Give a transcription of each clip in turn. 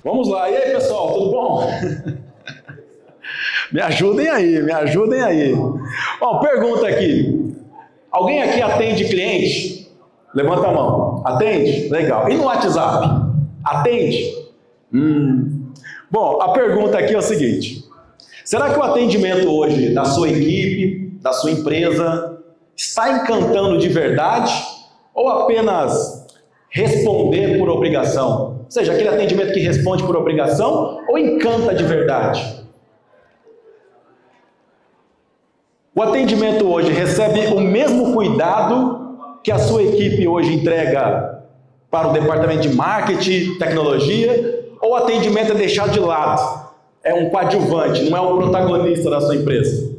Vamos lá, e aí pessoal, tudo bom? Me ajudem aí. Bom, pergunta aqui. Alguém aqui atende cliente? Levanta a mão. Atende? Legal. E no WhatsApp? Atende? Bom, a pergunta aqui é o seguinte. Será que o atendimento hoje da sua equipe, da sua empresa, está encantando de verdade? Ou apenas responder por obrigação? Ou seja, aquele atendimento que responde por obrigação ou encanta de verdade? O atendimento hoje recebe o mesmo cuidado que a sua equipe hoje entrega para o departamento de marketing, tecnologia, ou o atendimento é deixado de lado? É um coadjuvante, não é o protagonista da sua empresa?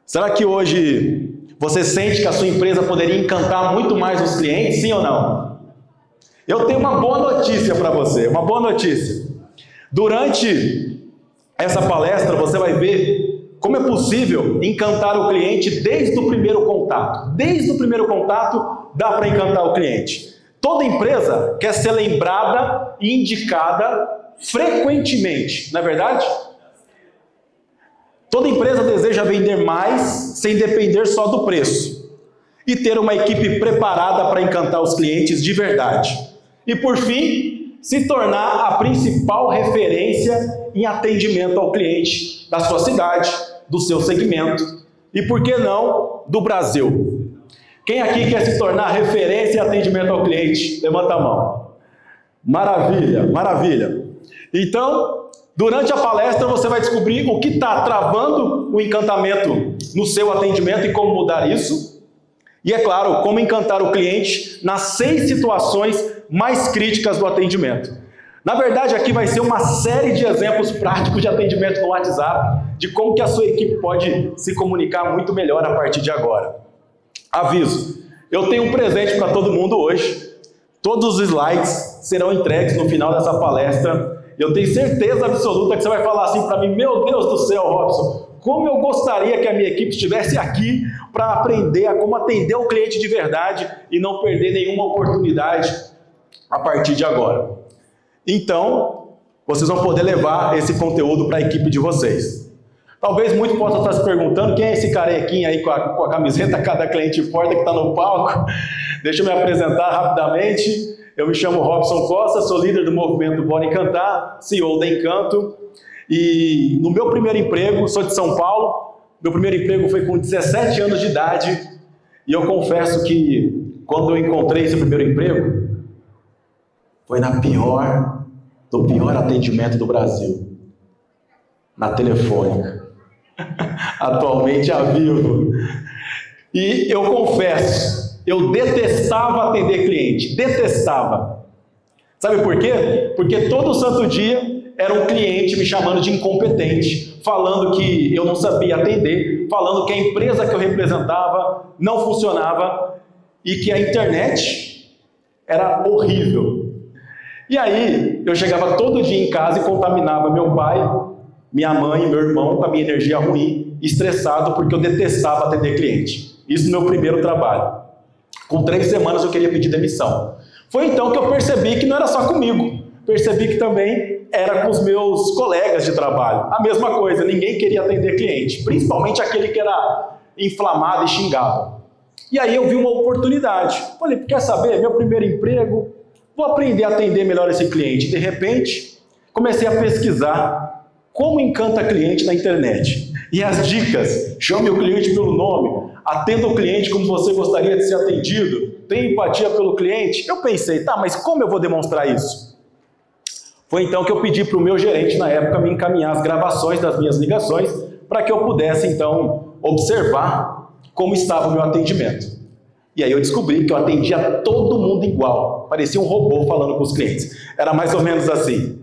Será que hoje você sente que a sua empresa poderia encantar muito mais os clientes, sim ou não? Eu tenho uma boa notícia para você, uma boa notícia. Durante essa palestra você vai ver como é possível encantar o cliente desde o primeiro contato. Desde o primeiro contato dá para encantar o cliente. Toda empresa quer ser lembrada e indicada frequentemente, não é verdade? Toda empresa deseja vender mais sem depender só do preço e ter uma equipe preparada para encantar os clientes de verdade. E por fim, se tornar a principal referência em atendimento ao cliente da sua cidade, do seu segmento e, por que não, do Brasil. Quem aqui quer se tornar referência em atendimento ao cliente? Levanta a mão. Maravilha, maravilha. Então, durante a palestra você vai descobrir o que está travando o encantamento no seu atendimento e como mudar isso. E, é claro, como encantar o cliente nas 6 situações mais críticas do atendimento. Na verdade, aqui vai ser uma série de exemplos práticos de atendimento no WhatsApp, de como que a sua equipe pode se comunicar muito melhor a partir de agora. Aviso, eu tenho um presente para todo mundo hoje. Todos os slides serão entregues no final dessa palestra. Eu tenho certeza absoluta que você vai falar assim para mim: meu Deus do céu, Robson, como eu gostaria que a minha equipe estivesse aqui para aprender a como atender o cliente de verdade e não perder nenhuma oportunidade a partir de agora. Então, vocês vão poder levar esse conteúdo para a equipe de vocês. Talvez muitos possam estar se perguntando quem é esse carequinha aí com a camiseta Cada Cliente Importa que está no palco. Deixa eu me apresentar rapidamente. Eu me chamo Robson Costa, sou líder do movimento Bora Encantar, CEO da Encanto. E no meu primeiro emprego, sou de São Paulo, meu primeiro emprego foi com 17 anos de idade. E eu confesso que quando eu encontrei esse primeiro emprego, foi no pior atendimento do Brasil, na Telefônica, atualmente a Vivo. E eu confesso, eu detestava atender cliente, detestava. Sabe por quê? Porque todo santo dia era um cliente me chamando de incompetente, falando que eu não sabia atender, falando que a empresa que eu representava não funcionava e que a internet era horrível. E aí, eu chegava todo dia em casa e contaminava meu pai, minha mãe e meu irmão com a minha energia ruim, estressado porque eu detestava atender cliente. Isso no meu primeiro trabalho. Com 3 semanas eu queria pedir demissão. Foi então que eu percebi que não era só comigo. Percebi que também era com os meus colegas de trabalho. A mesma coisa, ninguém queria atender cliente, principalmente aquele que era inflamado e xingado. E aí eu vi uma oportunidade. Falei, quer saber? Meu primeiro emprego, vou aprender a atender melhor esse cliente. De repente, comecei a pesquisar como encanta cliente na internet. E as dicas: chame o cliente pelo nome, atenda o cliente como você gostaria de ser atendido, tenha empatia pelo cliente. Eu pensei, mas como eu vou demonstrar isso? Foi então que eu pedi para o meu gerente na época me encaminhar as gravações das minhas ligações para que eu pudesse então observar como estava o meu atendimento. E aí eu descobri que eu atendia todo mundo igual, parecia um robô falando com os clientes. Era mais ou menos assim: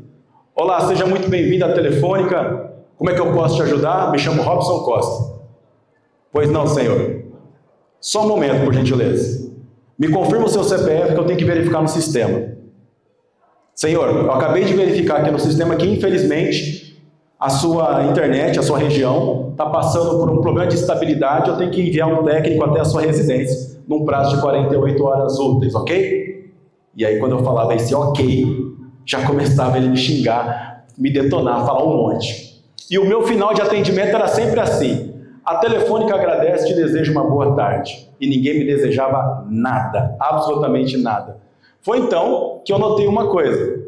olá, seja muito bem-vindo à Telefônica, como é que eu posso te ajudar? Me chamo Robson Costa. Pois não, senhor. Só um momento, por gentileza. Me confirma o seu CPF que eu tenho que verificar no sistema. Senhor, eu acabei de verificar aqui no sistema que, infelizmente, a sua internet, a sua região, está passando por um problema de estabilidade, eu tenho que enviar um técnico até a sua residência, num prazo de 48 horas úteis, ok? E aí, quando eu falava esse ok, já começava ele me xingar, me detonar, falar um monte. E o meu final de atendimento era sempre assim: a Telefônica agradece e te deseja uma boa tarde. E ninguém me desejava nada, absolutamente nada. Foi então que eu notei uma coisa.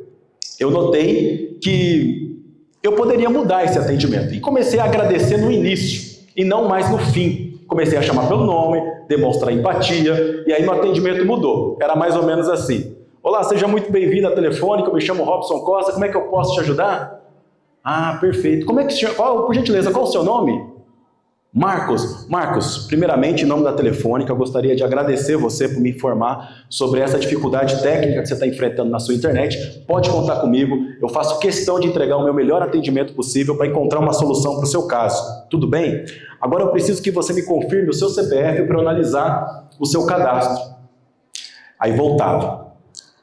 Eu notei que eu poderia mudar esse atendimento. E comecei a agradecer no início, e não mais no fim. Comecei a chamar pelo nome, demonstrar empatia, e aí meu atendimento mudou. Era mais ou menos assim: olá, seja muito bem-vindo à Telefônica, eu me chamo Robson Costa, como é que eu posso te ajudar? Ah, perfeito. Como é que se chama? Por gentileza, qual o seu nome? Marcos. Marcos, primeiramente, em nome da Telefônica, eu gostaria de agradecer você por me informar sobre essa dificuldade técnica que você está enfrentando na sua internet. Pode contar comigo, eu faço questão de entregar o meu melhor atendimento possível para encontrar uma solução para o seu caso. Tudo bem? Agora eu preciso que você me confirme o seu CPF para eu analisar o seu cadastro. Aí voltava: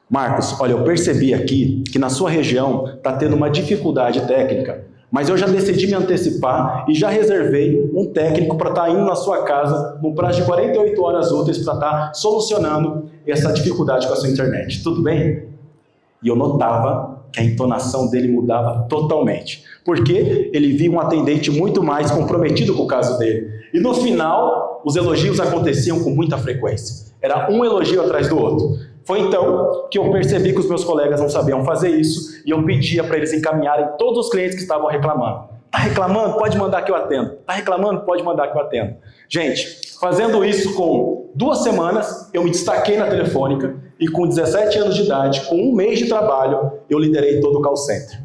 Marcos, olha, eu percebi aqui que na sua região está tendo uma dificuldade técnica, mas eu já decidi me antecipar e já reservei um técnico para estar indo na sua casa no prazo de 48 horas úteis para estar solucionando essa dificuldade com a sua internet. Tudo bem? E eu notava que a entonação dele mudava totalmente, porque ele via um atendente muito mais comprometido com o caso dele. E no final, os elogios aconteciam com muita frequência. Era um elogio atrás do outro. Foi então que eu percebi que os meus colegas não sabiam fazer isso e eu pedia para eles encaminharem todos os clientes que estavam reclamando. Está reclamando? Pode mandar que eu atendo. Está reclamando? Pode mandar que eu atendo. Gente, fazendo isso com 2 semanas, eu me destaquei na Telefônica e com 17 anos de idade, com 1 mês de trabalho, eu liderei todo o call center.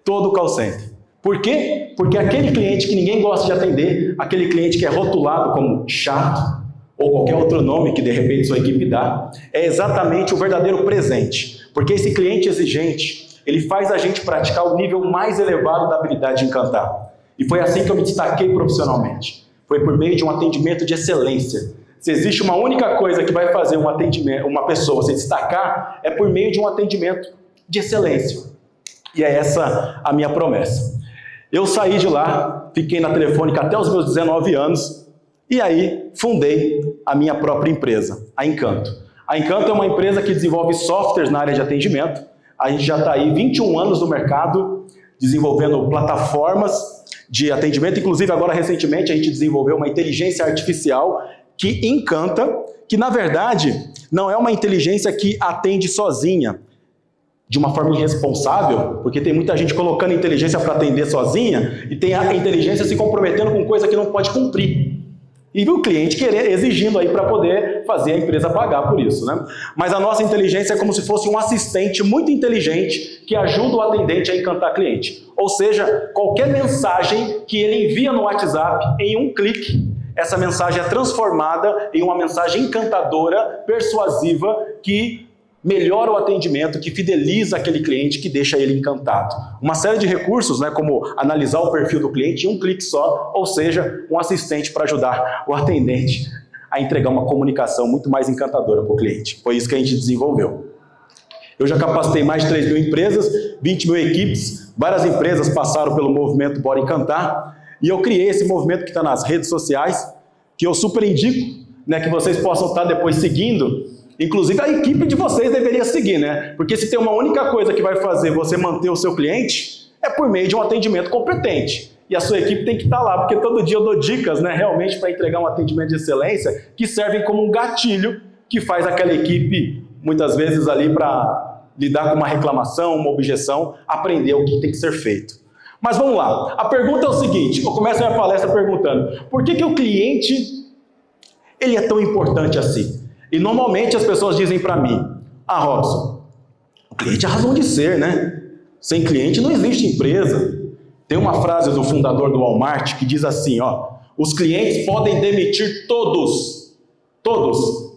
Todo o call center. Por quê? Porque aquele cliente que ninguém gosta de atender, aquele cliente que é rotulado como chato, ou qualquer outro nome que de repente sua equipe dá, é exatamente o verdadeiro presente. Porque esse cliente exigente, ele faz a gente praticar o nível mais elevado da habilidade de encantar. E foi assim que eu me destaquei profissionalmente. Foi por meio de um atendimento de excelência. Se existe uma única coisa que vai fazer um atendimento, uma pessoa se destacar, é por meio de um atendimento de excelência. E é essa a minha promessa. Eu saí de lá, fiquei na Telefônica até os meus 19 anos, e aí fundei a minha própria empresa, a Encanto. A Encanto é uma empresa que desenvolve softwares na área de atendimento. A gente já está aí 21 anos no mercado, desenvolvendo plataformas de atendimento. Inclusive, agora, recentemente, a gente desenvolveu uma inteligência artificial que encanta, que, na verdade, não é uma inteligência que atende sozinha, de uma forma irresponsável, porque tem muita gente colocando inteligência para atender sozinha e tem a inteligência se comprometendo com coisa que não pode cumprir. E o cliente exigindo aí para poder fazer a empresa pagar por isso, né? Mas a nossa inteligência é como se fosse um assistente muito inteligente que ajuda o atendente a encantar cliente. Ou seja, qualquer mensagem que ele envia no WhatsApp, em um clique, essa mensagem é transformada em uma mensagem encantadora, persuasiva, que melhora o atendimento, que fideliza aquele cliente, que deixa ele encantado. Uma série de recursos, né, como analisar o perfil do cliente em um clique só, ou seja, um assistente para ajudar o atendente a entregar uma comunicação muito mais encantadora para o cliente. Foi isso que a gente desenvolveu. Eu já capacitei mais de 3 mil empresas, 20 mil equipes, várias empresas passaram pelo movimento Bora Encantar, e eu criei esse movimento que está nas redes sociais, que eu super indico, né, que vocês possam estar depois seguindo. Inclusive a equipe de vocês deveria seguir, né? Porque se tem uma única coisa que vai fazer você manter o seu cliente, é por meio de um atendimento competente. E a sua equipe tem que estar lá, porque todo dia eu dou dicas, né, realmente para entregar um atendimento de excelência, que servem como um gatilho que faz aquela equipe, muitas vezes ali para lidar com uma reclamação, uma objeção, aprender o que tem que ser feito. Mas vamos lá, a pergunta é o seguinte, eu começo a minha palestra perguntando, por que o cliente ele é tão importante assim? E normalmente as pessoas dizem para mim, Robson, o cliente é a razão de ser, né? Sem cliente não existe empresa. Tem uma frase do fundador do Walmart que diz assim, os clientes podem demitir todos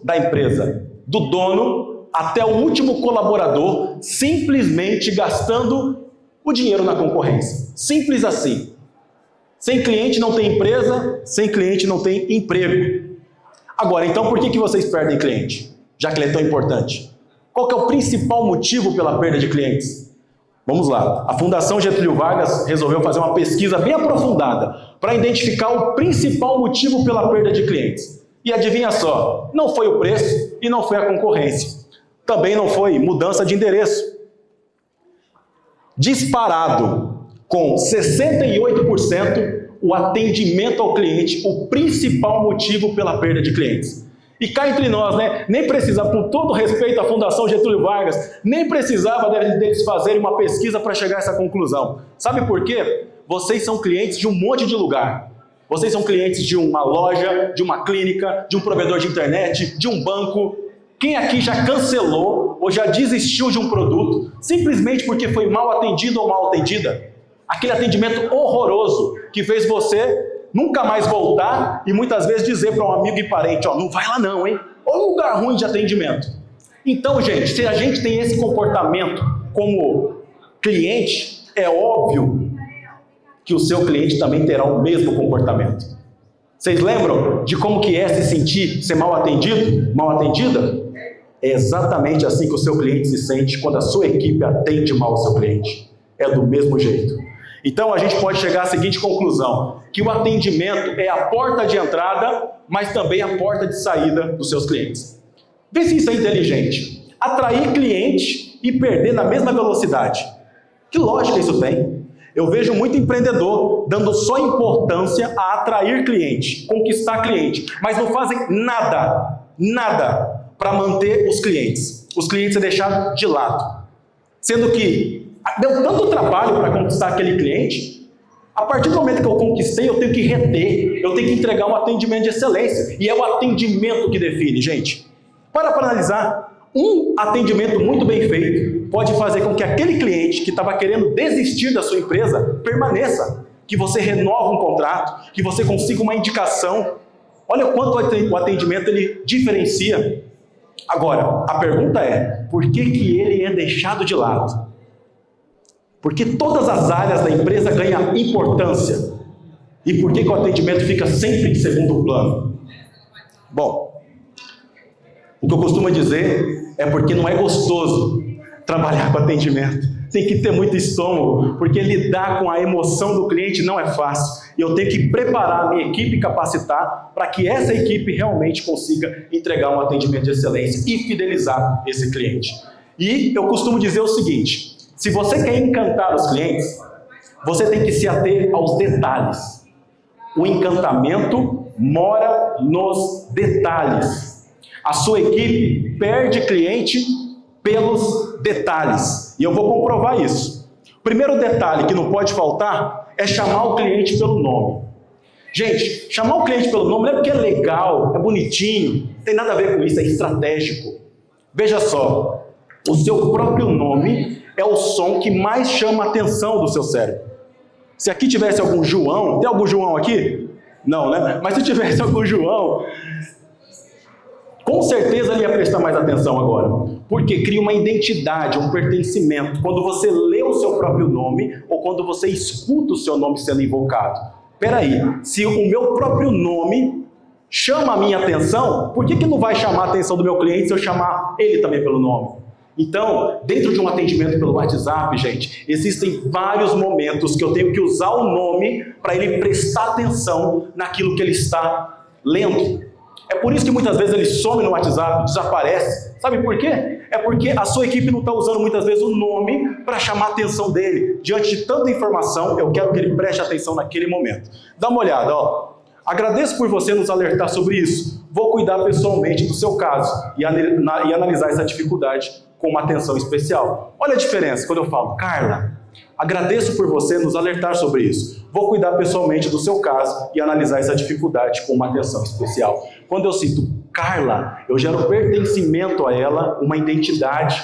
da empresa, do dono até o último colaborador, simplesmente gastando o dinheiro na concorrência. Simples assim. Sem cliente não tem empresa, sem cliente não tem emprego. Agora, então por que vocês perdem cliente? Já que ele é tão importante. Qual que é o principal motivo pela perda de clientes? Vamos lá. A Fundação Getúlio Vargas resolveu fazer uma pesquisa bem aprofundada para identificar o principal motivo pela perda de clientes. E adivinha só, não foi o preço e não foi a concorrência. Também não foi mudança de endereço. disparado, com 68%, o atendimento ao cliente, o principal motivo pela perda de clientes. E cá entre nós, né? Nem precisava, com todo respeito à Fundação Getúlio Vargas, nem precisava deles fazerem uma pesquisa para chegar a essa conclusão. Sabe por quê? Vocês são clientes de um monte de lugar. Vocês são clientes de uma loja, de uma clínica, de um provedor de internet, de um banco. Quem aqui já cancelou ou já desistiu de um produto simplesmente porque foi mal atendido ou mal atendida? Aquele atendimento horroroso que fez você nunca mais voltar e muitas vezes dizer para um amigo e parente, ó, não vai lá não, hein? Olha um lugar ruim de atendimento. Então, gente, se a gente tem esse comportamento como cliente, é óbvio que o seu cliente também terá o mesmo comportamento. Vocês lembram de como que é se sentir, ser mal atendido, mal atendida? É exatamente assim que o seu cliente se sente quando a sua equipe atende mal o seu cliente. É do mesmo jeito. Então a gente pode chegar à seguinte conclusão, que o atendimento é a porta de entrada, mas também a porta de saída dos seus clientes. Vê se isso é inteligente. Atrair cliente e perder na mesma velocidade. Que lógica isso tem? Eu vejo muito empreendedor dando só importância a atrair cliente, conquistar cliente, mas não fazem nada para manter os clientes. Os clientes é deixado de lado. Sendo que deu tanto trabalho para conquistar aquele cliente, a partir do momento que eu conquistei, eu tenho que reter, eu tenho que entregar um atendimento de excelência. E é o atendimento que define, gente. Para analisar, um atendimento muito bem feito pode fazer com que aquele cliente que estava querendo desistir da sua empresa permaneça, que você renova um contrato, que você consiga uma indicação. Olha o quanto o atendimento ele diferencia. Agora, a pergunta é, por que ele é deixado de lado? Porque todas as áreas da empresa ganham importância. E por que o atendimento fica sempre em segundo plano? Bom, o que eu costumo dizer é porque não é gostoso trabalhar com atendimento. Tem que ter muito estômago, porque lidar com a emoção do cliente não é fácil. E eu tenho que preparar a minha equipe e capacitar para que essa equipe realmente consiga entregar um atendimento de excelência e fidelizar esse cliente. E eu costumo dizer o seguinte, se você quer encantar os clientes, você tem que se ater aos detalhes. O encantamento mora nos detalhes. A sua equipe perde cliente pelos detalhes. E eu vou comprovar isso. O primeiro detalhe que não pode faltar é chamar o cliente pelo nome. Gente, chamar o cliente pelo nome não é porque é legal, é bonitinho, não tem nada a ver com isso, é estratégico. Veja só, o seu próprio nome é o som que mais chama a atenção do seu cérebro. Se aqui tivesse algum João, tem algum João aqui? Não, né? Mas se tivesse algum João, com certeza ele ia prestar mais atenção agora. Porque cria uma identidade, um pertencimento. Quando você lê o seu próprio nome, ou quando você escuta o seu nome sendo invocado. Peraí, se o meu próprio nome chama a minha atenção, por que não vai chamar a atenção do meu cliente se eu chamar ele também pelo nome? Então, dentro de um atendimento pelo WhatsApp, gente, existem vários momentos que eu tenho que usar o nome para ele prestar atenção naquilo que ele está lendo. É por isso que muitas vezes ele some no WhatsApp, desaparece. Sabe por quê? É porque a sua equipe não está usando muitas vezes o nome para chamar a atenção dele. Diante de tanta informação, eu quero que ele preste atenção naquele momento. Dá uma olhada, ó. Agradeço por você nos alertar sobre isso. Vou cuidar pessoalmente do seu caso e analisar essa dificuldade com uma atenção especial. Olha a diferença quando eu falo, Carla, agradeço por você nos alertar sobre isso. Vou cuidar pessoalmente do seu caso e analisar essa dificuldade com uma atenção especial. Quando eu cito Carla, eu gero pertencimento a ela, uma identidade,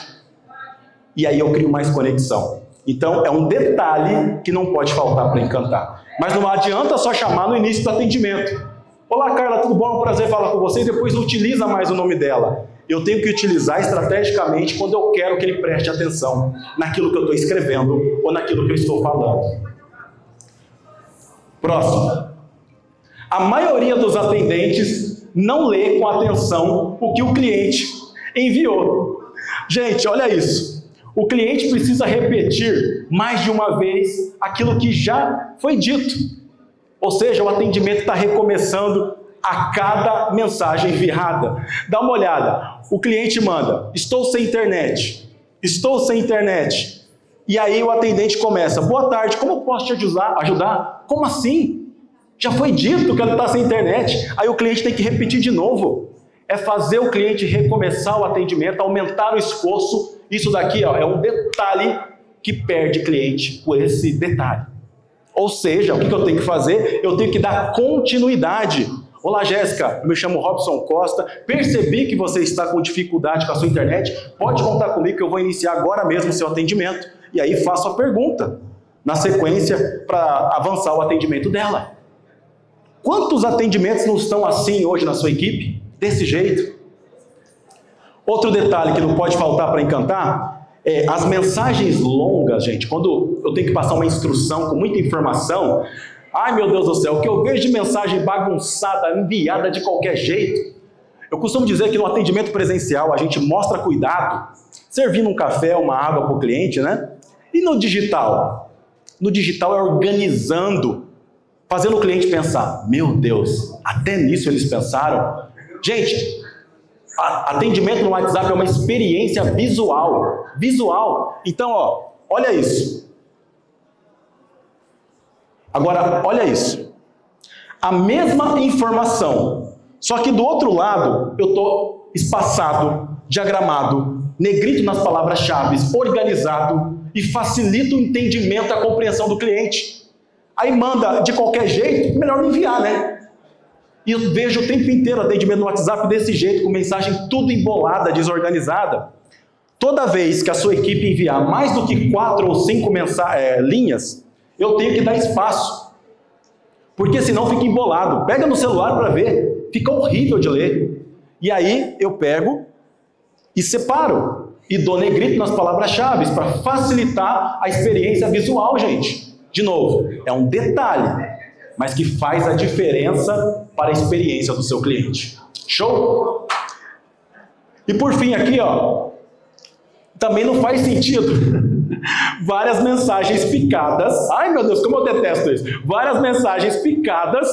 e aí eu crio mais conexão. Então, é um detalhe que não pode faltar para encantar. Mas não adianta só chamar no início do atendimento. Olá, Carla, tudo bom? É um prazer falar com você. E depois não utiliza mais o nome dela. Eu tenho que utilizar estrategicamente quando eu quero que ele preste atenção naquilo que eu estou escrevendo ou naquilo que eu estou falando. Próximo. A maioria dos atendentes não lê com atenção o que o cliente enviou. Gente, olha isso. O cliente precisa repetir mais de uma vez aquilo que já foi dito. Ou seja, o atendimento está recomeçando a cada mensagem enviada. Dá uma olhada. O cliente manda, estou sem internet. Estou sem internet. E aí o atendente começa: boa tarde, como eu posso te ajudar? Como assim? Já foi dito que ela está sem internet. Aí o cliente tem que repetir de novo. É fazer o cliente recomeçar o atendimento, aumentar o esforço. Isso daqui é um detalhe que perde cliente por esse detalhe. Ou seja, o que eu tenho que fazer? Eu tenho que dar continuidade. Olá, Jéssica, eu me chamo Robson Costa, percebi que você está com dificuldade com a sua internet, pode contar comigo que eu vou iniciar agora mesmo o seu atendimento. E aí faço a pergunta, na sequência, para avançar o atendimento dela. Quantos atendimentos não estão assim hoje na sua equipe? Desse jeito? Outro detalhe que não pode faltar para encantar é as mensagens longas, gente. Quando eu tenho que passar uma instrução com muita informação, ai meu Deus do céu, o que eu vejo de mensagem bagunçada, enviada de qualquer jeito. Eu costumo dizer que no atendimento presencial a gente mostra cuidado, servindo um café, uma água para o cliente, né? E no digital? No digital é organizando, fazendo o cliente pensar, meu Deus, até nisso eles pensaram. Gente, atendimento no WhatsApp é uma experiência visual. Então, olha isso. Agora, olha isso. A mesma informação, só que do outro lado, eu estou espaçado, diagramado, negrito nas palavras-chave, organizado e facilita o entendimento e a compreensão do cliente. Aí manda de qualquer jeito, melhor não enviar, né? E eu vejo o tempo inteiro atendimento no WhatsApp desse jeito, com mensagem tudo embolada, desorganizada. Toda vez que a sua equipe enviar mais do que 4 ou 5 linhas, eu tenho que dar espaço. Porque senão fica embolado. Pega no celular para ver, fica horrível de ler. E aí eu pego e separo. E dou negrito nas palavras-chave para facilitar a experiência visual, gente. De novo, é um detalhe, mas que faz a diferença para a experiência do seu cliente. Show? E por fim aqui, também não faz sentido várias mensagens picadas. Ai meu Deus, como eu detesto isso. Várias mensagens picadas,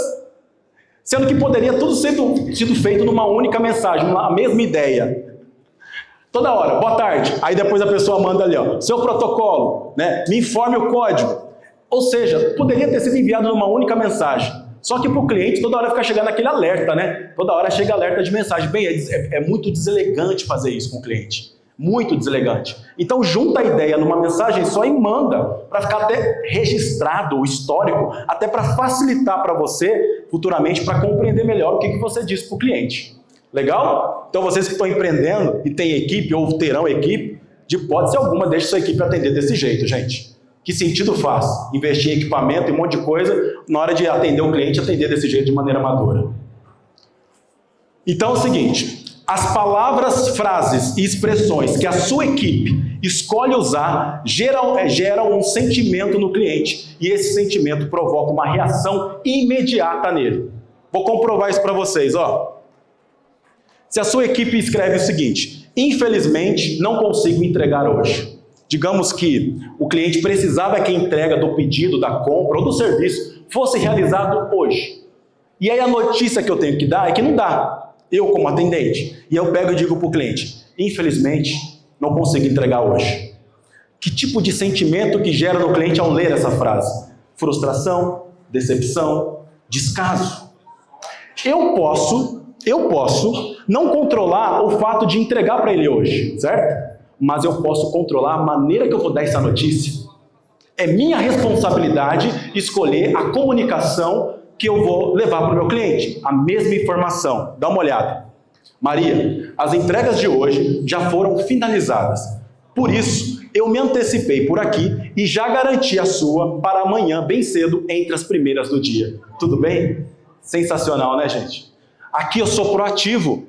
sendo que poderia tudo sido feito numa única mensagem, a mesma ideia. Toda hora, boa tarde. Aí depois a pessoa manda ali, seu protocolo, né? Me informe o código. Ou seja, poderia ter sido enviado numa única mensagem. Só que para o cliente, toda hora fica chegando aquele alerta, né? Toda hora chega alerta de mensagem. Bem, é muito deselegante fazer isso com o cliente. Muito deselegante. Então, junta a ideia numa mensagem só e manda, para ficar até registrado o histórico, até para facilitar para você, futuramente, para compreender melhor o que você disse para o cliente. Legal? Então, vocês que estão empreendendo e têm equipe ou terão equipe, de hipótese alguma, deixe sua equipe atender desse jeito, gente. Que sentido faz investir em equipamento e um monte de coisa, na hora de atender o cliente, atender desse jeito de maneira madura? Então é o seguinte, as palavras, frases e expressões que a sua equipe escolhe usar geram um sentimento no cliente, e esse sentimento provoca uma reação imediata nele. Vou comprovar isso para vocês, Se a sua equipe escreve o seguinte: infelizmente não consigo entregar hoje. Digamos que o cliente precisava que a entrega do pedido, da compra ou do serviço fosse realizado hoje. E aí a notícia que eu tenho que dar é que não dá, eu como atendente. E eu pego e digo para o cliente: infelizmente, não consigo entregar hoje. Que tipo de sentimento que gera no cliente ao ler essa frase? Frustração, decepção, descaso. Eu posso não controlar o fato de entregar para ele hoje, certo? Mas eu posso controlar a maneira que eu vou dar essa notícia. É minha responsabilidade escolher a comunicação que eu vou levar para o meu cliente. A mesma informação. Dá uma olhada. Maria, as entregas de hoje já foram finalizadas. Por isso, eu me antecipei por aqui e já garanti a sua para amanhã, bem cedo, entre as primeiras do dia. Tudo bem? Sensacional, né, gente? Aqui eu sou proativo.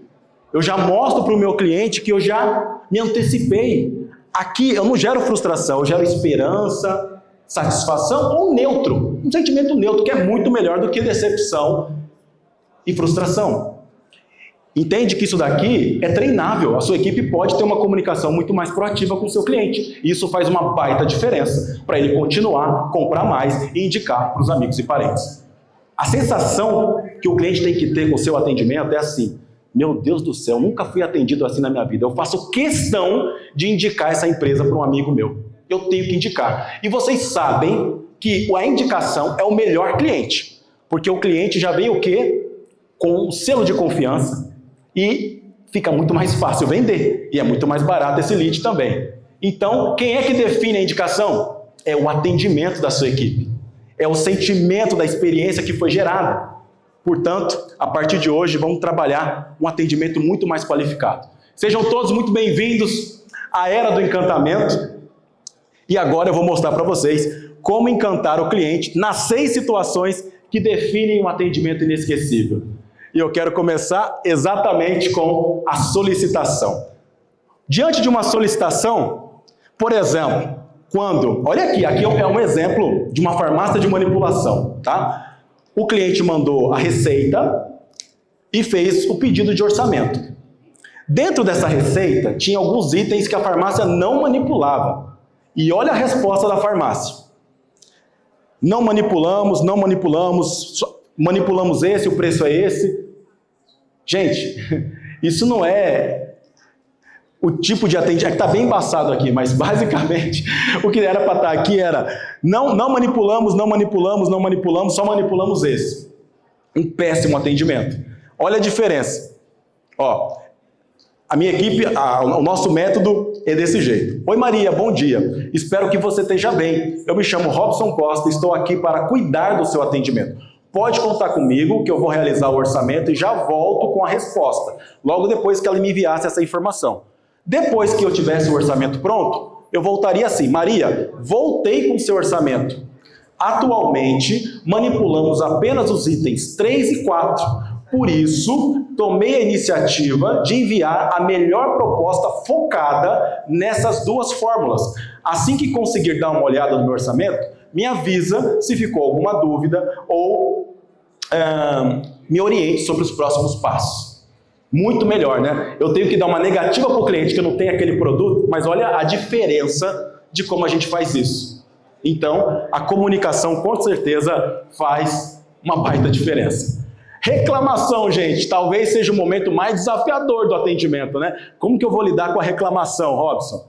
Eu já mostro para o meu cliente que eu já me antecipei. Aqui eu não gero frustração, eu gero esperança, satisfação ou neutro. Um sentimento neutro que é muito melhor do que decepção e frustração. Entende que isso daqui é treinável. A sua equipe pode ter uma comunicação muito mais proativa com o seu cliente. Isso faz uma baita diferença para ele continuar, comprar mais e indicar para os amigos e parentes. A sensação que o cliente tem que ter com o seu atendimento é assim: meu Deus do céu, nunca fui atendido assim na minha vida. Eu faço questão de indicar essa empresa para um amigo meu. eu tenho que indicar. E vocês sabem que a indicação é o melhor cliente, porque o cliente já vem o quê? Com o selo de confiança e fica muito mais fácil vender e é muito mais barato esse lead também. Então, quem é que define a indicação? É o atendimento da sua equipe, é o sentimento da experiência que foi gerada. Portanto, a partir de hoje, vamos trabalhar um atendimento muito mais qualificado. Sejam todos muito bem-vindos à Era do Encantamento. E agora eu vou mostrar para vocês como encantar o cliente nas 6 situações que definem um atendimento inesquecível. E eu quero começar exatamente com a solicitação. Diante de uma solicitação, por exemplo, olha aqui é um exemplo de uma farmácia de manipulação, tá? O cliente mandou a receita e fez o pedido de orçamento. Dentro dessa receita, tinha alguns itens que a farmácia não manipulava. E olha a resposta da farmácia. Não manipulamos, manipulamos esse, o preço é esse. Gente, isso não é o tipo de atendimento, é que está bem embaçado aqui, mas basicamente o que era para estar aqui era não manipulamos, só manipulamos esse. Um péssimo atendimento. Olha a diferença. Ó, a minha equipe, o nosso método é desse jeito. Oi Maria, bom dia. Espero que você esteja bem. Eu me chamo Robson Costa e estou aqui para cuidar do seu atendimento. Pode contar comigo que eu vou realizar o orçamento e já volto com a resposta, logo depois que ela me enviasse essa informação. Depois que eu tivesse o orçamento pronto, eu voltaria assim: Maria, voltei com o seu orçamento. Atualmente, manipulamos apenas os itens 3 e 4. Por isso, tomei a iniciativa de enviar a melhor proposta focada nessas 2 fórmulas. Assim que conseguir dar uma olhada no meu orçamento, me avisa se ficou alguma dúvida ou me oriente sobre os próximos passos. Muito melhor, né? Eu tenho que dar uma negativa para o cliente que não tem aquele produto, mas olha a diferença de como a gente faz isso. Então, a comunicação com certeza faz uma baita diferença. Reclamação, gente, talvez seja o momento mais desafiador do atendimento, né? Como que eu vou lidar com a reclamação, Robson?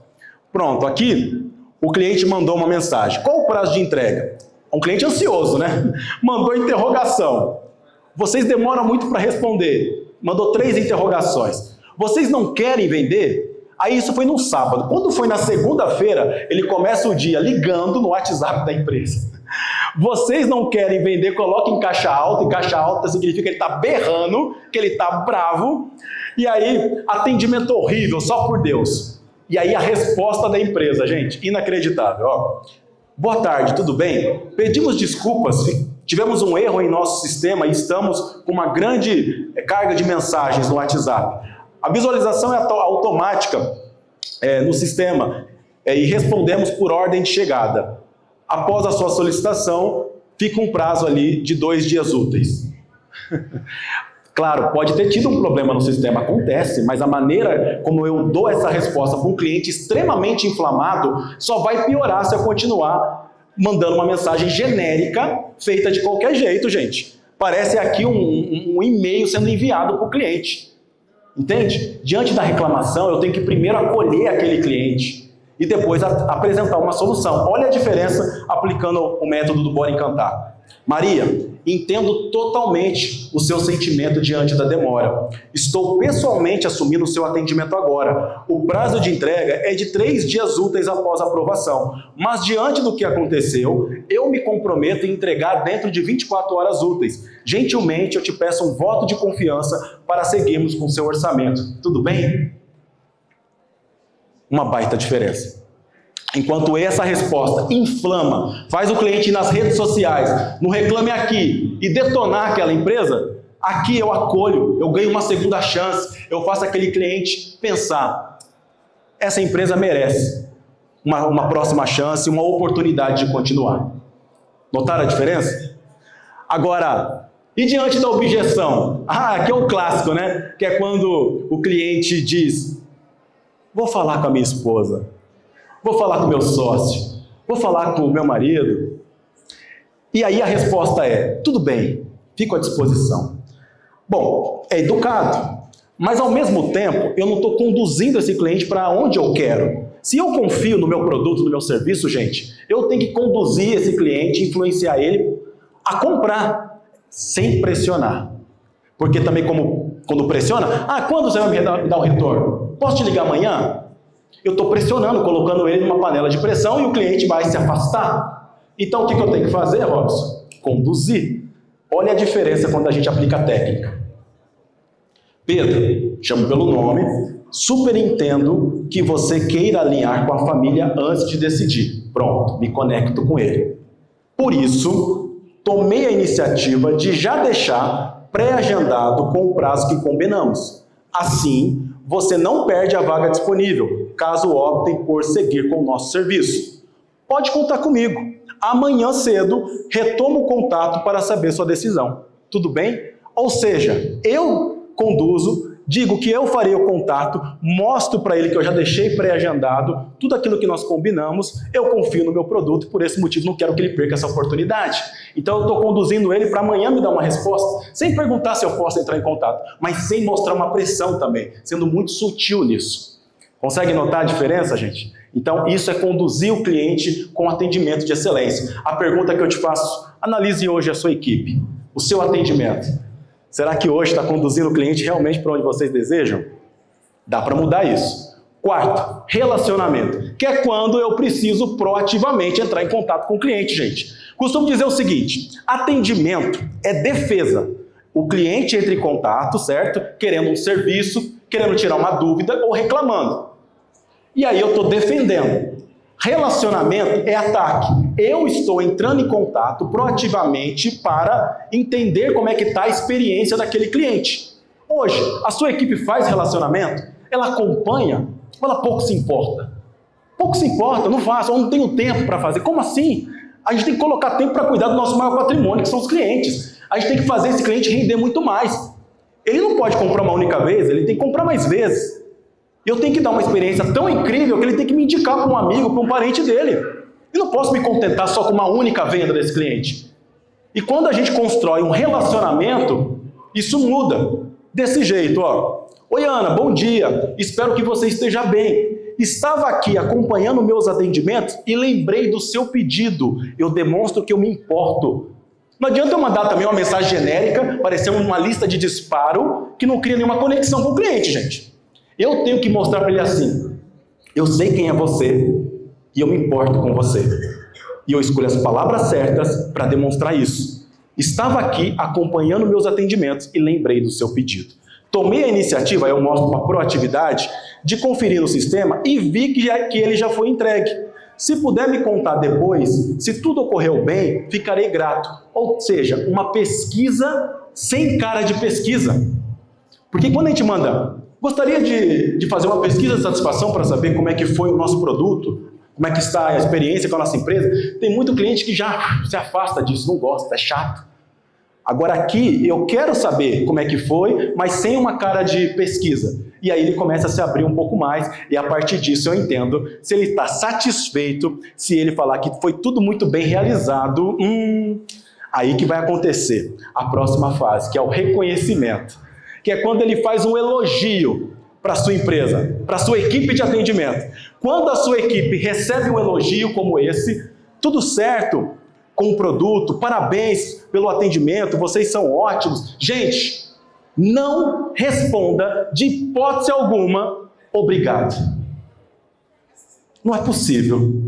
Pronto, aqui o cliente mandou uma mensagem. Qual o prazo de entrega? Um cliente ansioso, né? Mandou interrogação. Vocês demoram muito para responder. Mandou 3 interrogações. Vocês não querem vender? Aí isso foi no sábado. Quando foi na segunda-feira, ele começa o dia ligando no WhatsApp da empresa. Vocês não querem vender, coloca em caixa alta. Em caixa alta significa que ele está berrando, que ele está bravo. E aí, atendimento horrível, só por Deus. E aí a resposta da empresa, gente, inacreditável. Ó, boa tarde, tudo bem? Pedimos desculpas, tivemos um erro em nosso sistema e estamos com uma grande carga de mensagens no WhatsApp. A visualização é automática no sistema e respondemos por ordem de chegada. Após a sua solicitação, fica um prazo ali de 2 dias úteis. Claro, pode ter tido um problema no sistema, acontece, mas a maneira como eu dou essa resposta para um cliente extremamente inflamado só vai piorar se eu continuar mandando uma mensagem genérica, feita de qualquer jeito, gente. Parece aqui um e-mail sendo enviado para o cliente. Entende? Diante da reclamação, eu tenho que primeiro acolher aquele cliente e depois apresentar uma solução. Olha a diferença aplicando o método do Bora Encantar. Maria, entendo totalmente o seu sentimento diante da demora. Estou pessoalmente assumindo o seu atendimento agora. O prazo de entrega é de 3 dias úteis após a aprovação. Mas diante do que aconteceu, eu me comprometo em entregar dentro de 24 horas úteis. Gentilmente, eu te peço um voto de confiança para seguirmos com o seu orçamento. Tudo bem? Uma baita diferença. Enquanto essa resposta inflama, faz o cliente ir nas redes sociais, no Reclame Aqui e detonar aquela empresa, aqui eu acolho, eu ganho uma segunda chance, eu faço aquele cliente pensar, essa empresa merece uma próxima chance, uma oportunidade de continuar. Notaram a diferença? Agora, e diante da objeção? Aqui é o clássico, né? Que é quando o cliente diz, vou falar com a minha esposa. Vou falar com o meu sócio, vou falar com o meu marido. E aí a resposta é, tudo bem, fico à disposição. Bom, é educado, mas ao mesmo tempo eu não estou conduzindo esse cliente para onde eu quero. Se eu confio no meu produto, no meu serviço, gente, eu tenho que conduzir esse cliente, influenciar ele a comprar, sem pressionar. Porque também quando pressiona, quando você vai me dar o retorno? Posso te ligar amanhã? Eu estou pressionando, colocando ele numa panela de pressão e o cliente vai se afastar. Então o que eu tenho que fazer, Robson? Conduzir. Olha a diferença quando a gente aplica a técnica. Pedro, chamo pelo nome, super entendo que você queira alinhar com a família antes de decidir. Pronto, me conecto com ele. Por isso, tomei a iniciativa de já deixar pré-agendado com o prazo que combinamos. Assim, você não perde a vaga disponível, caso optem por seguir com o nosso serviço. Pode contar comigo. Amanhã cedo, retomo o contato para saber sua decisão. Tudo bem? Ou seja, eu conduzo, digo que eu farei o contato, mostro para ele que eu já deixei pré-agendado tudo aquilo que nós combinamos, eu confio no meu produto e por esse motivo não quero que ele perca essa oportunidade. Então eu estou conduzindo ele para amanhã me dar uma resposta, sem perguntar se eu posso entrar em contato, mas sem mostrar uma pressão também, sendo muito sutil nisso. Consegue notar a diferença, gente? Então isso é conduzir o cliente com atendimento de excelência. A pergunta que eu te faço, analise hoje a sua equipe, o seu atendimento. Será que hoje está conduzindo o cliente realmente para onde vocês desejam? Dá para mudar isso. Quarto, relacionamento, que é quando eu preciso proativamente entrar em contato com o cliente, gente. Costumo dizer o seguinte, atendimento é defesa. O cliente entra em contato, certo? Querendo um serviço, querendo tirar uma dúvida ou reclamando. E aí eu estou defendendo. Relacionamento é ataque. Eu estou entrando em contato proativamente para entender como é que está a experiência daquele cliente. Hoje, a sua equipe faz relacionamento? Ela acompanha? Ou ela pouco se importa? Pouco se importa, não faço, eu não tenho tempo para fazer. Como assim? A gente tem que colocar tempo para cuidar do nosso maior patrimônio, que são os clientes. A gente tem que fazer esse cliente render muito mais. Ele não pode comprar uma única vez, ele tem que comprar mais vezes. Eu tenho que dar uma experiência tão incrível que ele tem que me indicar para um amigo, para um parente dele. Eu não posso me contentar só com uma única venda desse cliente. E quando a gente constrói um relacionamento, isso muda. Desse jeito, ó. Oi, Ana, bom dia. Espero que você esteja bem. Estava aqui acompanhando meus atendimentos e lembrei do seu pedido. Eu demonstro que eu me importo. Não adianta eu mandar também uma mensagem genérica, parecendo uma lista de disparo, que não cria nenhuma conexão com o cliente, gente. Eu tenho que mostrar para ele assim, eu sei quem é você e eu me importo com você. E eu escolho as palavras certas para demonstrar isso. Estava aqui acompanhando meus atendimentos e lembrei do seu pedido. Tomei a iniciativa, eu mostro uma proatividade, de conferir no sistema e vi que ele já foi entregue. Se puder me contar depois, se tudo ocorreu bem, ficarei grato. Ou seja, uma pesquisa sem cara de pesquisa. Porque quando a gente manda... Gostaria de fazer uma pesquisa de satisfação para saber como é que foi o nosso produto, como é que está a experiência com a nossa empresa. Tem muito cliente que já se afasta disso, não gosta, é chato. Agora aqui eu quero saber como é que foi, mas sem uma cara de pesquisa. E aí ele começa a se abrir um pouco mais e a partir disso eu entendo se ele está satisfeito, se ele falar que foi tudo muito bem realizado, aí que vai acontecer a próxima fase, que é o reconhecimento. Que é quando ele faz um elogio para a sua empresa, para a sua equipe de atendimento. Quando a sua equipe recebe um elogio como esse, tudo certo com o produto, parabéns pelo atendimento, vocês são ótimos. Gente, não responda de hipótese alguma, obrigado. Não é possível.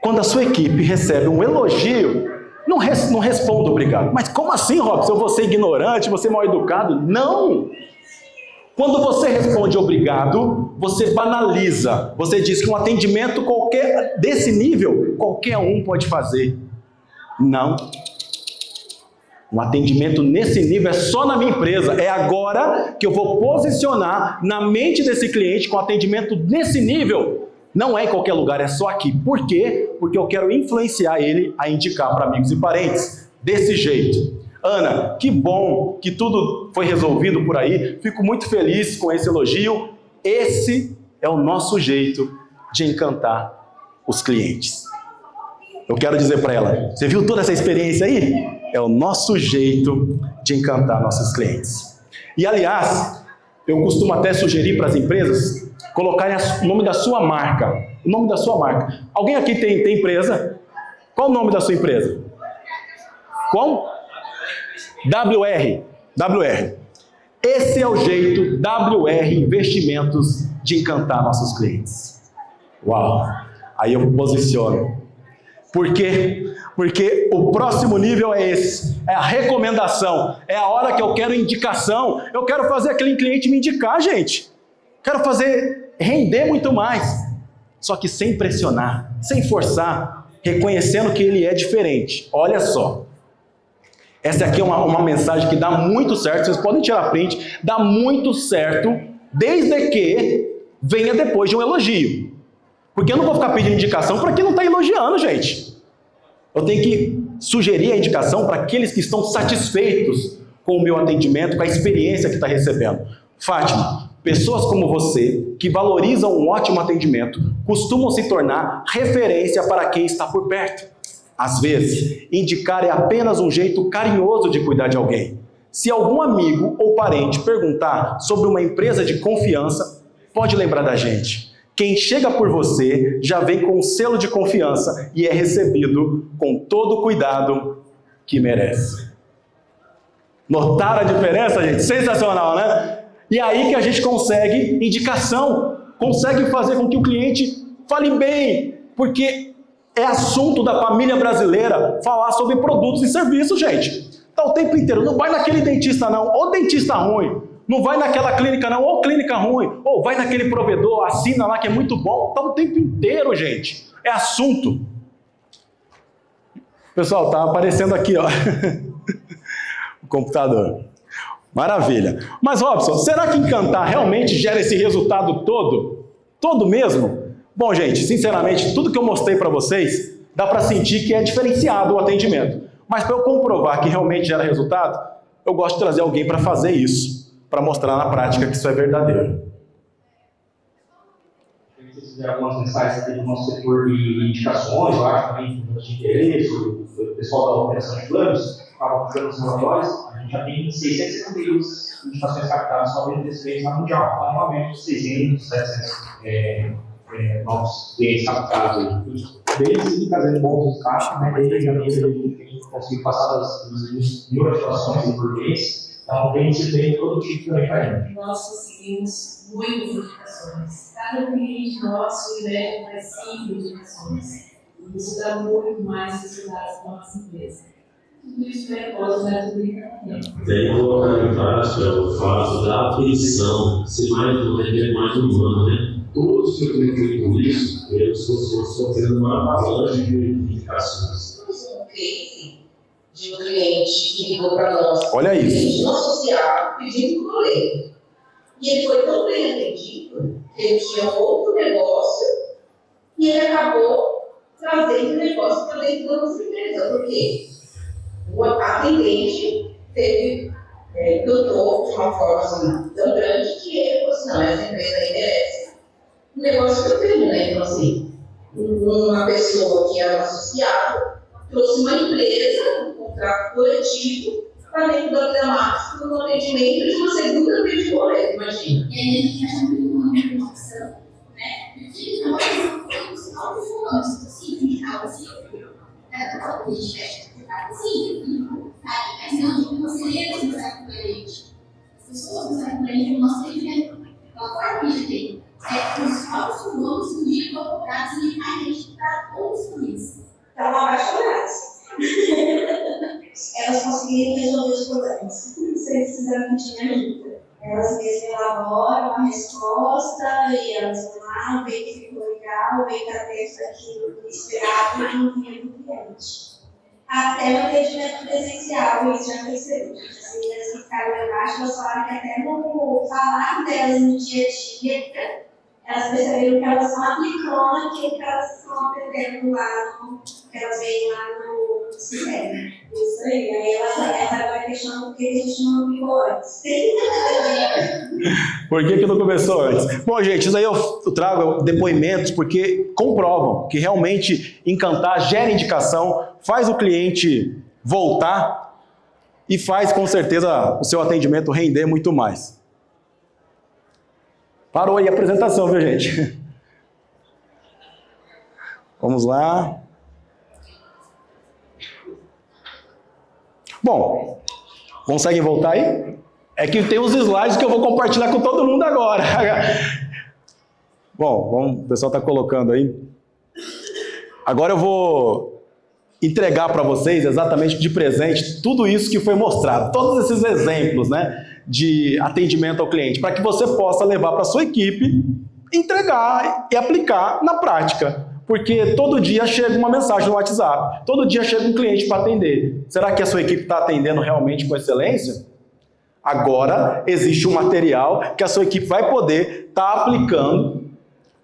Quando a sua equipe recebe um elogio, não responda obrigado. Mas como assim, Robson? Eu vou ser ignorante, vou ser mal educado? Não! Quando você responde obrigado, você banaliza. Você diz que um atendimento qualquer desse nível, qualquer um pode fazer. Não. Um atendimento nesse nível é só na minha empresa. É agora que eu vou posicionar na mente desse cliente com atendimento nesse nível. Não é em qualquer lugar, é só aqui. Por quê? Porque eu quero influenciar ele a indicar para amigos e parentes. Desse jeito. Ana, que bom que tudo foi resolvido por aí. Fico muito feliz com esse elogio. Esse é o nosso jeito de encantar os clientes. Eu quero dizer para ela, você viu toda essa experiência aí? É o nosso jeito de encantar nossos clientes. E aliás, Eu costumo até sugerir para as empresas colocarem o nome da sua marca. O nome da sua marca. Alguém aqui tem empresa? Qual o nome da sua empresa? Qual? WR. WR. Esse é o jeito WR Investimentos de encantar nossos clientes. Uau! Aí eu me posiciono. Por quê? Porque o próximo nível é esse. É a recomendação. É a hora que eu quero indicação. Eu quero fazer aquele cliente me indicar, gente. Quero fazer render muito mais. Só que sem pressionar, sem forçar, reconhecendo que ele é diferente. Olha só. Essa aqui é uma mensagem que dá muito certo. Vocês podem tirar print. Dá muito certo, desde que venha depois de um elogio. Porque eu não vou ficar pedindo indicação para quem não está elogiando, gente. Eu tenho que sugerir a indicação para aqueles que estão satisfeitos com o meu atendimento, com a experiência que está recebendo. Fátima, pessoas como você, que valorizam um ótimo atendimento, costumam se tornar referência para quem está por perto. Às vezes, indicar é apenas um jeito carinhoso de cuidar de alguém. Se algum amigo ou parente perguntar sobre uma empresa de confiança, pode lembrar da gente. Quem chega por você já vem com um selo de confiança e é recebido com todo o cuidado que merece. Notaram a diferença, gente? Sensacional, né? E aí que a gente consegue indicação, consegue fazer com que o cliente fale bem, porque é assunto da família brasileira falar sobre produtos e serviços, gente. Tá o tempo inteiro, não vai naquele dentista não, ou dentista ruim. Não vai naquela clínica não, ou clínica ruim, ou vai naquele provedor, assina lá que é muito bom. Tá o tempo inteiro, gente. É assunto. Pessoal, tá aparecendo aqui, ó. O computador. Maravilha. Mas, Robson, será que encantar realmente gera esse resultado todo? Todo mesmo? Bom, gente, sinceramente, tudo que eu mostrei para vocês, dá para sentir que é diferenciado o atendimento. Mas para eu comprovar que realmente gera resultado, eu gosto de trazer alguém para fazer isso. Para mostrar na prática que isso é verdadeiro. Se vocês fizeram algumas mensagens aqui do nosso setor de indicações, eu acho também de interesse, o pessoal da operação de planos, estava fazendo os relatórios, a gente já tem 652 indicações captadas só desse mês na Mundial. Então, realmente, 600, 700 novos clientes captados aí. Desde fazendo bons resultados, né? Desde janeiro a gente conseguiu passar das 1.000 ativações por mês. Então, tem que ter todo tipo de referência. Nós conseguimos muitas indicações. Cada cliente nosso leva mais 5 indicações. Isso dá muito mais resultados para a nossa empresa. Tudo isso é após o método de encantamento. Daí colocar em prática o fato da aflição, ser mais humano, né? Todos que eu tenho feito isso, eu estou tendo uma avalanche de indicações. De um cliente que ligou para nós, olha isso. Cliente não associado, pedindo um boleto. E ele foi tão bem atendido, que ele tinha outro negócio, e ele acabou trazendo o negócio para dentro da nossa empresa. Por quê? O atendente dotou de uma forma assim, tão grande que ele falou assim, não, essa empresa aí merece o negócio que eu tenho, né? Então, assim, uma pessoa que era um associado trouxe uma empresa, um contrato coletivo, para dentro da gramática, no atendimento de uma segunda vez de boleto, imagina. E aí a gente acha muito bom a informação, né? Porque nós somos autofumanos, assim, indicar assim, a gente fecha assim, mas não de você conversar com a gente. As pessoas conversam com a gente, o nosso atendimento, uma forma que a gente tem. Os autofumanos um dia vão cobrar e a gente para todos os clientes. Estavam apaixonadas. Elas conseguiram resolver os problemas, sem precisar pedir ajuda. Elas mesmas elaboram a resposta e elas vão lá, veem que ficou legal, veem que está dentro daquilo esperado e envia para o cliente. Até o atendimento presencial, eles já perceberam. As meninas que ficaram lá embaixo, elas falaram que até no falar delas no dia a dia, elas perceberam que elas estão aplicando aquilo que elas estão aprendendo lá, que elas veem lá no sistema. Isso aí elas agora questionam por que a gente não aplicou antes. Por que não começou antes? Bom, gente, isso aí eu trago depoimentos porque comprovam que realmente encantar gera indicação, faz o cliente voltar e faz com certeza o seu atendimento render muito mais. Parou aí a apresentação, viu, gente? Vamos lá. Bom, conseguem voltar aí? É que tem uns slides que eu vou compartilhar com todo mundo agora. Bom, o pessoal está colocando aí. Agora eu vou entregar para vocês exatamente de presente tudo isso que foi mostrado, todos esses exemplos, né, de atendimento ao cliente, para que você possa levar para a sua equipe, entregar e aplicar na prática. Porque todo dia chega uma mensagem no WhatsApp, todo dia chega um cliente para atender. Será que a sua equipe está atendendo realmente com excelência? Agora existe um material que a sua equipe vai poder estar aplicando,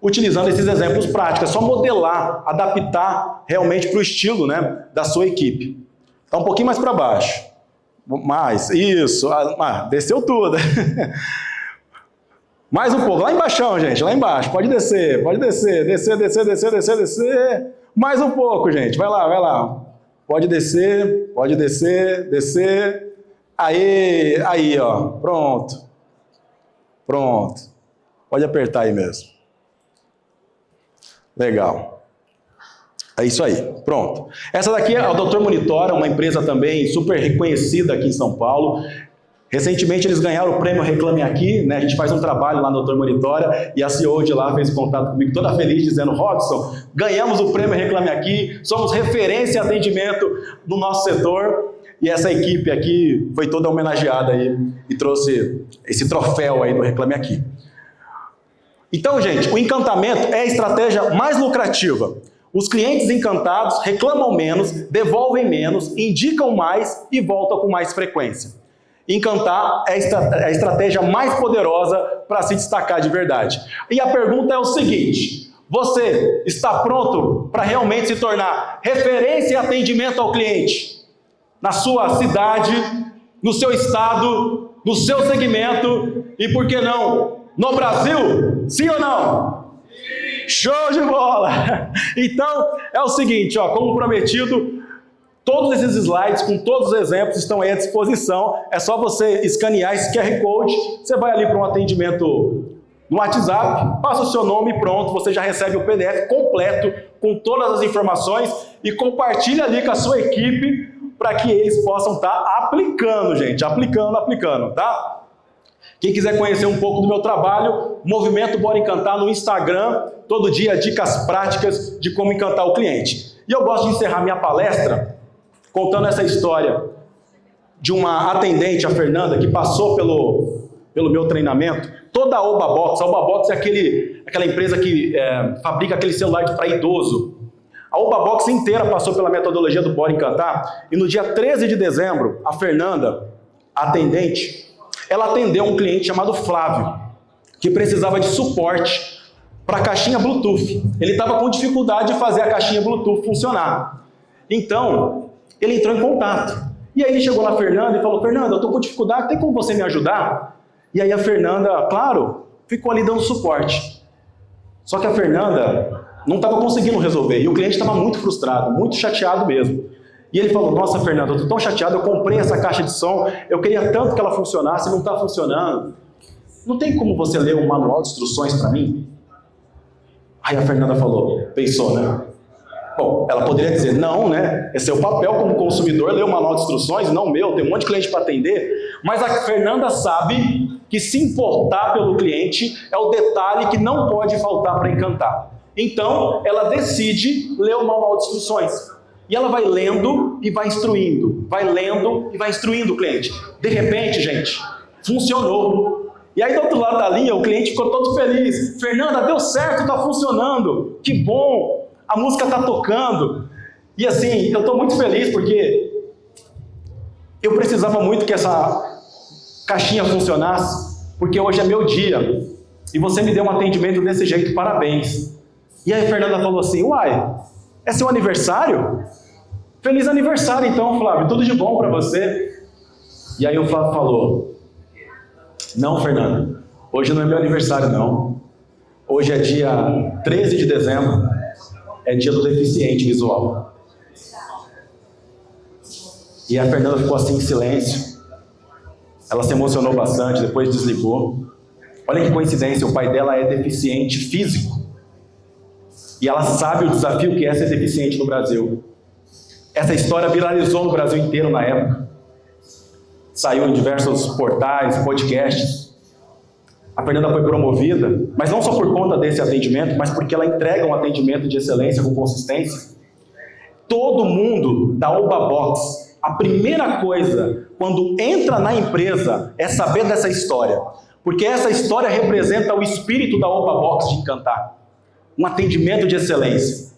utilizando esses exemplos práticos. É só modelar, adaptar realmente para o estilo, né, da sua equipe. Está um pouquinho mais para baixo. Mais, isso, desceu tudo. Mais um pouco, lá embaixo, gente, lá embaixo, pode descer, descer. Mais um pouco, gente, vai lá. Pode descer. Aí, ó, pronto. Pode apertar aí mesmo. Legal. É isso aí, pronto. Essa daqui é o Dr. Monitora, uma empresa também super reconhecida aqui em São Paulo. Recentemente eles ganharam o prêmio Reclame Aqui, né? A gente faz um trabalho lá no Dr. Monitora e a CEO de lá fez contato comigo toda feliz, dizendo: Robson, ganhamos o prêmio Reclame Aqui, somos referência em atendimento no nosso setor, e essa equipe aqui foi toda homenageada aí e trouxe esse troféu aí do Reclame Aqui. Então, gente, o encantamento é a estratégia mais lucrativa. Os clientes encantados reclamam menos, devolvem menos, indicam mais e voltam com mais frequência. Encantar é a estratégia mais poderosa para se destacar de verdade. E a pergunta é o seguinte: você está pronto para realmente se tornar referência em atendimento ao cliente? Na sua cidade, no seu estado, no seu segmento e, por que não, no Brasil? Sim ou não? Sim. Show de bola! Então, é o seguinte, ó, como prometido, todos esses slides com todos os exemplos estão aí à disposição. É só você escanear esse QR Code, você vai ali para um atendimento no WhatsApp, passa o seu nome e pronto, você já recebe o PDF completo com todas as informações e compartilha ali com a sua equipe para que eles possam estar aplicando, gente, aplicando, tá? Quem quiser conhecer um pouco do meu trabalho, Movimento Bora Encantar no Instagram, todo dia dicas práticas de como encantar o cliente. E eu gosto de encerrar minha palestra contando essa história de uma atendente, a Fernanda, que passou pelo meu treinamento. Toda a Obabox é aquela empresa que fabrica aquele celular para idoso. A Obabox inteira passou pela metodologia do Bora Encantar, e no dia 13 de dezembro, a Fernanda, a atendente, ela atendeu um cliente chamado Flávio, que precisava de suporte para a caixinha Bluetooth. Ele estava com dificuldade de fazer a caixinha Bluetooth funcionar. Então, ele entrou em contato. E aí ele chegou na Fernanda e falou: Fernanda, eu estou com dificuldade, tem como você me ajudar? E aí a Fernanda, claro, ficou ali dando suporte. Só que a Fernanda não estava conseguindo resolver. E o cliente estava muito frustrado, muito chateado mesmo. E ele falou: nossa, Fernanda, eu estou tão chateado, eu comprei essa caixa de som, eu queria tanto que ela funcionasse, não está funcionando. Não tem como você ler um manual de instruções para mim? Aí a Fernanda pensou, né? Bom, ela poderia dizer: não, né? Esse é o papel como consumidor, ler o manual de instruções, não meu, tem um monte de cliente para atender. Mas a Fernanda sabe que se importar pelo cliente é o detalhe que não pode faltar para encantar. Então, ela decide ler o manual de instruções. E ela vai lendo e vai instruindo, o cliente. De repente, gente, funcionou. E aí do outro lado da linha, o cliente ficou todo feliz. Fernanda, deu certo, está funcionando. Que bom, a música está tocando. E assim, eu estou muito feliz porque eu precisava muito que essa caixinha funcionasse, porque hoje é meu dia. E você me deu um atendimento desse jeito, parabéns. E aí a Fernanda falou assim: uai, é seu aniversário? Feliz aniversário então, Flávio, tudo de bom para você. E aí o Flávio falou: não, Fernanda, hoje não é meu aniversário não. Hoje é dia 13 de dezembro, é dia do deficiente visual. E a Fernanda ficou assim em silêncio. Ela se emocionou bastante, depois desligou. Olha que coincidência, o pai dela é deficiente físico. E ela sabe o desafio que é ser deficiente no Brasil. Essa história viralizou no Brasil inteiro na época. Saiu em diversos portais, podcasts. A Fernanda foi promovida, mas não só por conta desse atendimento, mas porque ela entrega um atendimento de excelência com consistência. Todo mundo da Oba Box, a primeira coisa quando entra na empresa é saber dessa história. Porque essa história representa o espírito da Oba Box de encantar. Um atendimento de excelência.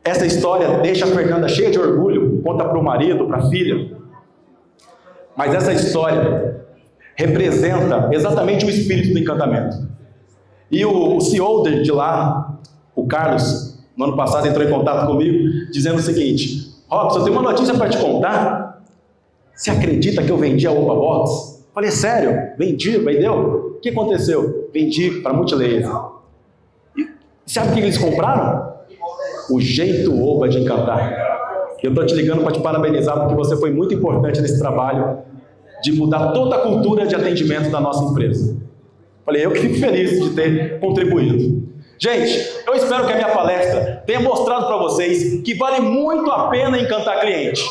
Essa história deixa a Fernanda cheia de orgulho, conta para o marido, para a filha. Mas essa história representa exatamente o espírito do encantamento. E o CEO de lá, o Carlos, no ano passado entrou em contato comigo, dizendo o seguinte: Robson, eu tenho uma notícia para te contar. Você acredita que eu vendi a Oba Box? Falei, sério? Vendi? Vendeu? O que aconteceu? Vendi para Multilaser. E sabe o que eles compraram? O jeito Oba de encantar. Eu estou te ligando para te parabenizar, porque você foi muito importante nesse trabalho de mudar toda a cultura de atendimento da nossa empresa. Falei, eu que fico feliz de ter contribuído. Gente, eu espero que a minha palestra tenha mostrado para vocês que vale muito a pena encantar cliente,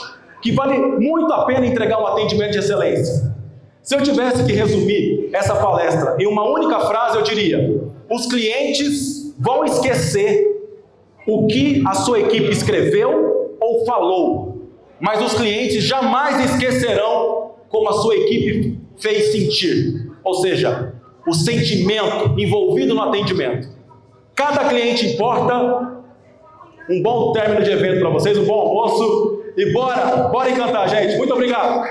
que vale muito a pena entregar um atendimento de excelência. Se eu tivesse que resumir essa palestra em uma única frase, eu diria: os clientes vão esquecer o que a sua equipe escreveu ou falou, mas os clientes jamais esquecerão como a sua equipe fez sentir, ou seja, o sentimento envolvido no atendimento. Cada cliente importa. Um bom término de evento para vocês, um bom almoço e bora encantar, gente. Muito obrigado.